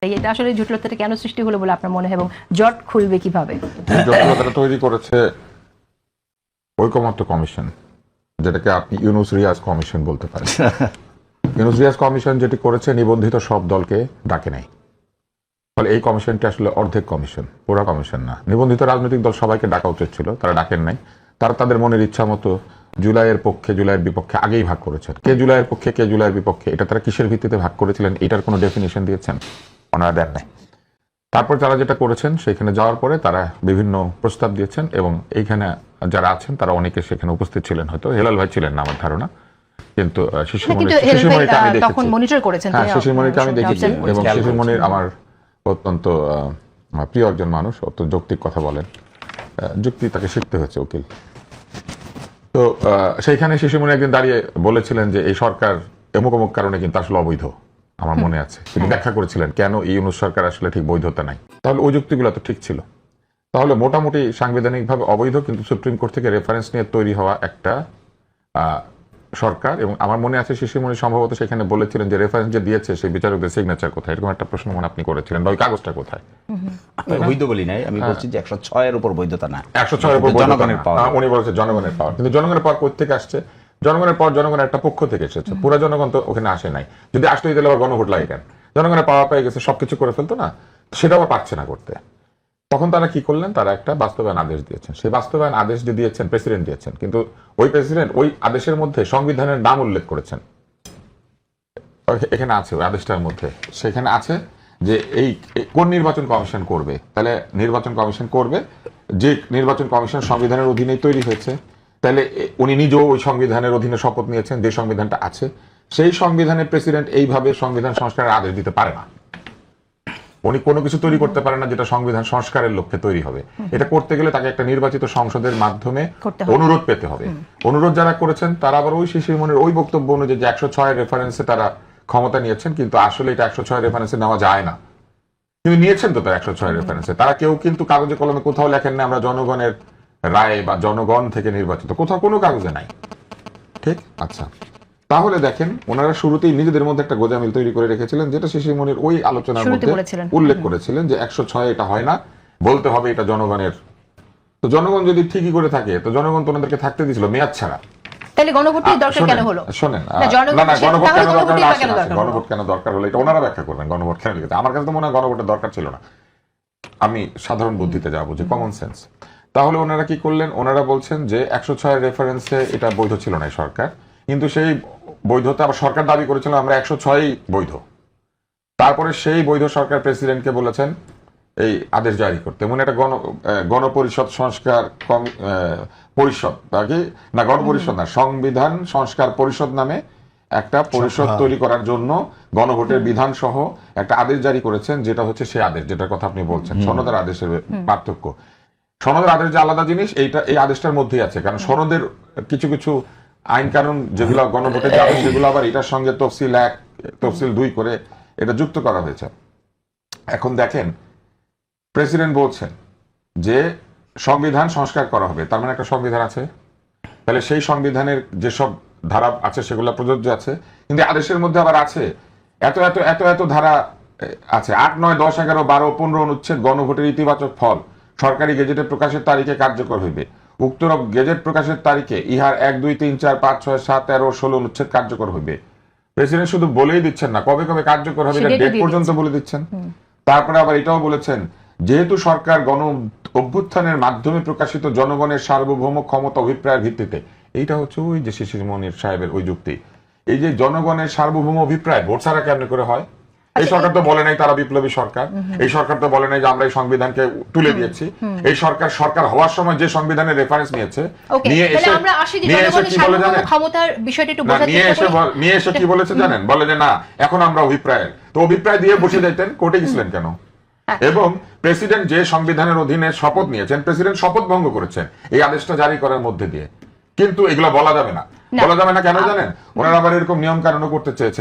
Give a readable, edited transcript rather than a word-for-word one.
এটা আসলে জটিলতাটা কেন সৃষ্টি হলো বলে আপনার মনে হয় এবং জট খুলবে কিভাবে? জটিলতাটা তৈরি করেছে ঐকমত্য কমিশন, যেটাকে আপনি ইউনুস রিয়াজ কমিশন বলতে পারেন। ইউনুস রিয়াজ কমিশন যেটি করেছে, নিবন্ধিত সব দলকে ডাকে নাই। ফলে এই কমিশনটি আসলে অর্ধেক কমিশন, পুরো কমিশন না। নিবন্ধিত রাজনৈতিক দল সবাইকে ডাকা উচিত ছিল, তারা ডাকেন নাই। তারা তাদের মনের ইচ্ছা মতো জুলাইয়ের পক্ষে জুলাইয়ের বিপক্ষে আগেই ভাগ করেছেন। কে জুলাইয়ের পক্ষে কে জুলাইয়ের বিপক্ষে, এটা তারা কিসের ভিত্তিতে ভাগ করেছিলেন এটার কোনো ডেফিনিশন দিয়েছেন? ওনারা দেন নাই। তারপর তারা যেটা করেছেন, সেখানে যাওয়ার পরে তারা বিভিন্ন প্রস্তাব দিয়েছেন এবং এইখানে যারা আছেন তারা অনেকে সেখানে উপস্থিত ছিলেন, হয়তো হেলাল ভাই ছিলেন না আমার ধারণা, কিন্তু শিশিরমণিকে আমি দেখেছি। হ্যাঁ, শিশিরমণিকে আমি দেখেছি এবং শিশিরমণির আমার অত্যন্ত প্রিয় একজন মানুষ, অত্যন্ত যৌক্তিক কথা বলেন, যুক্তি তাকে শিখতে হয়েছে উকিল। তো সেইখানে শিশিরমণি একদিন দাঁড়িয়ে বলেছিলেন যে এই সরকার অমুক অমুক কারণে কিন্তু আসলে অবৈধ, আমার মনে আছে। তিনি ব্যাখ্যা করেছিলেন কেন এই ইউনূস সরকার আসলে ঠিক বৈধতা নাই। তাহলে ওই যুক্তিগুলো তো ঠিক ছিল। তাহলে মোটামুটি সাংবিধানিকভাবে অবৈধ, কিন্তু সুপ্রিম কোর্ট থেকে রেফারেন্স নিয়ে তৈরি হওয়া একটা সরকার। এবং আমার মনে আছে শিশিরমণি সম্ভবত সেখানে বলেছিলেন যে রেফারেন্স যে দিয়েছে সেই বিচারকদের সিগনেচার কোথায়, এরকম একটা প্রশ্ন মনে আপনি করেছিলেন, বা ওই কাগজটা কোথায়? বৈধ বলি নাই, আমি বলছি যে 106 এর উপর বৈধতা না, 106 এর উপর জনগণের পাওয়ার। উনি বলেছে জনগণের পাওয়ার, কিন্তু জনগণের পাওয়ার কোথা থেকে আসছে? জনগণের পাওয়ার জনগণের একটা পক্ষ থেকে এসেছে, পুরো জনগণ তো ওখানে আসে নাই। যদি আসতো তাহলে আবার গণভোট লাগে কেন? জনগণের পাওয়া পেয়ে গেছে, সবকিছু করে ফেলতো না, সেটা আবার পারছে না করতে। তখন তারা কি করলেন? তারা একটা বাস্তবায়ন আদেশ দিয়েছেন। সেই বাস্তবায়ন আদেশ যে দিয়েছেন প্রেসিডেন্ট দিয়েছেন, কিন্তু ওই প্রেসিডেন্ট ওই আদেশের মধ্যে সংবিধানের নাম উল্লেখ করেছেন। এখানে আছে ওই আদেশটার মধ্যে, সেখানে আছে যে এই কোন নির্বাচন কমিশন করবে। তাহলে নির্বাচন কমিশন করবে যে নির্বাচন কমিশন সংবিধানের অধীনেই তৈরি হয়েছে। তাহলে উনি নিজেও ওই সংবিধানের অধীনে শপথ নিয়েছেন, যে সংবিধানটা আছে সেই সংবিধানের প্রেসিডেন্ট এইভাবে সংবিধান সংস্কারের আদেশ দিতে পারে না। উনি কোনো কিছু তৈরি করতে পারেন না যেটা সংবিধান সংস্কারের লক্ষ্যে তৈরি হবে। এটা করতে গেলে তাকে একটা নির্বাচিত সংসদের মাধ্যমে অনুরোধ পেতে হবে। অনুরোধ যারা করেছেন তারা আবার ওই শিশিরমণির ওই বক্তব্য অনুযায়ী যে 106 রেফারেন্সে তারা ক্ষমতা নিয়েছেন, কিন্তু আসলে এটা 106 রেফারেন্সে নেওয়া যায় না। কিন্তু নিয়েছেন তো তারা 106 রেফারেন্সে। তারা কেউ কিন্তু কাগজে কলমে কোথাও লেখেন না আমরা জনগণের রায় বা জনগণ থেকে নির্বাচিত, কোথাও কোনো কাগজে নাই। ঠিক? আচ্ছা, তাহলে দেখেন ওনারা শুরুতেই নিজেদের মধ্যে একটা গোঁজামিল তৈরি করে রেখেছিলেন, যেটা শিশিরমণির ওই আলোচনার মধ্যে উল্লেখ করেছিলেন যে 106 এটা হয় না, বলতে হবে এটা জনগণের। তো জনগণ যদি ঠিকই করে থাকে, তো জনগণ তো ওনাদেরকে থাকতে দিয়েছিল মেয়াদ ছাড়া। তাহলে গণভোটের দরকার কেন হলো? শোনেন, না গণভোট কেন দরকার হলো, গণভোট কেন দরকার হলো এটা ওনারা ব্যাখ্যা করবেন। গণভোট কেন লিখেছে, আমার কাছে তো মনে হয় গণভোটের দরকার ছিল না। আমি সাধারণ বুদ্ধিতে যাবো, যে কমন সেন্স। তাহলে ওনারা কি করলেন? ওনারা বলছেন যে 106 রেফারেন্সে এটা বৈধ ছিল না সরকার, কিন্তু সেই বৈধতা আবার সরকার দাবি করেছিল আমরা 106 বৈধ। তারপরে সেই বৈধ সরকার প্রেসিডেন্টকে বলেছেন এই আদেশ জারি করতে। এমন একটা গণপরিষদ সংস্কার পরিষদ না, গণপরিষদ না, সংবিধান সংস্কার পরিষদ নামে একটা পরিষদ তৈরি করার জন্য গণভোটের বিধান সহ একটা আদেশ জারি করেছেন, যেটা হচ্ছে সেই আদেশ যেটার কথা আপনি বলছেন। সনদের আদেশের পার্থক্য, সনদের আদেশ যে আলাদা জিনিস, এইটা এই আদেশটার মধ্যেই আছে। কারণ সনদের কিছু কিছু আইন কানুন যেগুলো গণভোটে যাবে, সেগুলো আবার এটার সঙ্গে তফসিল 1 তফসিল 2 করে এটা যুক্ত করা হয়েছে। এখন দেখেন, প্রেসিডেন্ট বলছেন যে সংবিধান সংস্কার করা হবে, তার মানে একটা সংবিধান আছে। তাহলে সেই সংবিধানের যেসব ধারা আছে সেগুলো প্রযোজ্য আছে, কিন্তু আদেশের মধ্যে আবার আছে এত এত এত এত ধারা আছে। 8, 9, 10, 11, 12, 15 অনুচ্ছেদ গণভোটের ইতিবাচক ফল সরকারি গেজেটে প্রকাশের তারিখে কার্যকর হইবে। উক্ত গেজেট প্রকাশের তারিখে ইহার 1, 2, 3, 4, 5, 6, 7, 13, 16 অনুচ্ছেদ কার্যকর হইবে। প্রেসিডেন্ট শুধু বলেই দিচ্ছেন না, কবে কবে কার্যকর হবে এটা ডেট পর্যন্ত বলে দিচ্ছেন। তারপরে আবার এটাও বলেছেন, যেহেতু সরকার গণ অভ্যুত্থানের মাধ্যমে প্রকাশিত জনগণের সার্বভৌম ক্ষমতা অভিপ্রায়ের ভিত্তিতে, এইটা হচ্ছে ওই যে শিশিরমণির সাহেবের ওই যুক্তি, এই যে জনগণের সার্বভৌম অভিপ্রায় ভোট ছাড়া কেমন করে হয়? এই সরকার তো বলে নাই তারা বিপ্লবী সরকার, এই সরকার তো বলে নাই যে আমরা এই সংবিধানকে তুলে দিয়েছি। এই সরকার সরকার হওয়ার সময় যে সংবিধানের রেফারেন্স নিয়েছে, নিয়ে এসে কি বলে জানেন, নিয়ে এসে কি বলেছে জানেন? বলে যে না, এখন আমরা অভিপ্রায়ের। তো অভিপ্রায় দিয়ে বসে যাইতেন, কোর্টে গেছিলেন কেন? এবং প্রেসিডেন্ট যে সংবিধানের অধীনে শপথ নিয়েছেন, প্রেসিডেন্ট শপথ ভঙ্গ করেছেন এই আদেশটা জারি করার মধ্যে দিয়ে। কিন্তু এগুলো বলা যাবে না। বলা যাবে না কেন জানেন? ওনারা আবার এরকম নিয়ম কানুনও করতে চেয়েছেন